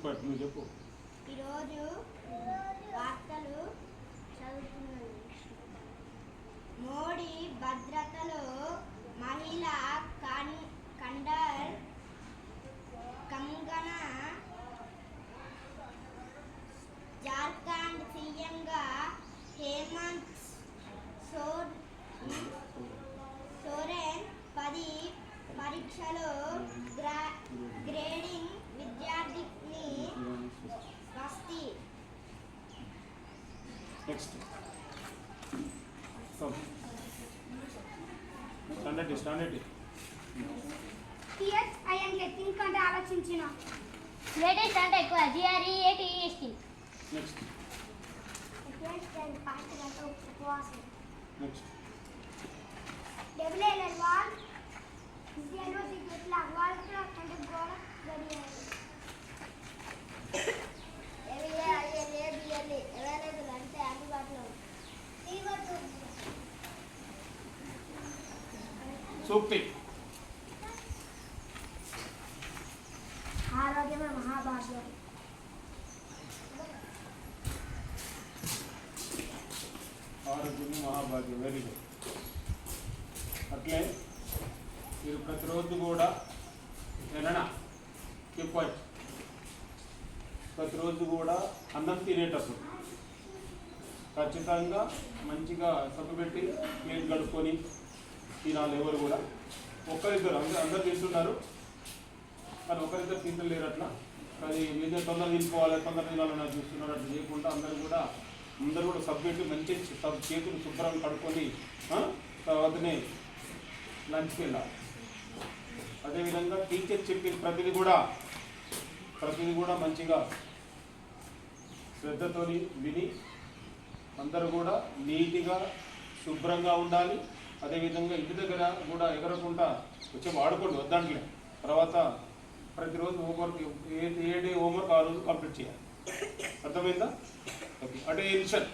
చెప్పు నువ్వు చెప్పు. ఈరోజు వార్తలు చదువుతున్నాను. మోడీ భద్రతలో మహిళా కండర్ కంగనా జార్ఖండ్ సీఎంగా హేమంత్ సోరెన్ 10 పరీక్షలో గ్రేడింగ్ విద్యార్థిని వస్తీ. Next standard here I am getting కంటే ఆలోచించిన లేటెస్ట్ అంటే ఎక్కువ GREATEST. నెక్స్ట్ ఉపవాసం నెక్స్ట్ డబ్ల్యూఎల్ వాల్ విజయాలు టికెట్ల వాల్ అంటే గోడ గడియాలి. అవైలబుల్ అంటే అందుబాటులో సూక్తి. ఆరోగ్యమే మహాభాగ్యం. ఆరోగ్యము మహాభాగ్యం. Very good. అట్లే మీరు ప్రతిరోజు కూడా ఏదైనా చెప్పచ్చు. ప్రతిరోజు కూడా అన్నం తినేటప్పుడు ఖచ్చితంగా మంచిగా సబ్బుపెట్టి ప్లేట్ కడుక్కొని తినాలి. ఎవరు కూడా ఒక్కరిద్దరు అందరు తింటున్నారు కానీ ఒకరిద్దరు తింటలేరు. అట్లా అది మీద తొందర తినుకోవాలి తొందర తినాలని చూస్తున్నారు. అట్లా చేయకుండా అందరూ కూడా సబ్బు మంచి చేతులు శుభ్రంగా కడుక్కొని తర్వాతనే లంచ్కి వెళ్ళాలి. అదేవిధంగా టీచర్ చెప్పిన ప్రతిదీ కూడా మంచిగా శ్రద్ధతో విని అందరూ కూడా నీట్గా శుభ్రంగా ఉండాలి. అదేవిధంగా ఇంటి దగ్గర కూడా ఎగరకుండా వచ్చి వాడుకోండి వద్దాంట్లే. తర్వాత ప్రతిరోజు హోంవర్క్ ఏ డే హోంవర్క్ ఆ రోజు కంప్లీట్ చేయాలి. అర్థమైందా? ఓకే. అటెన్షన్.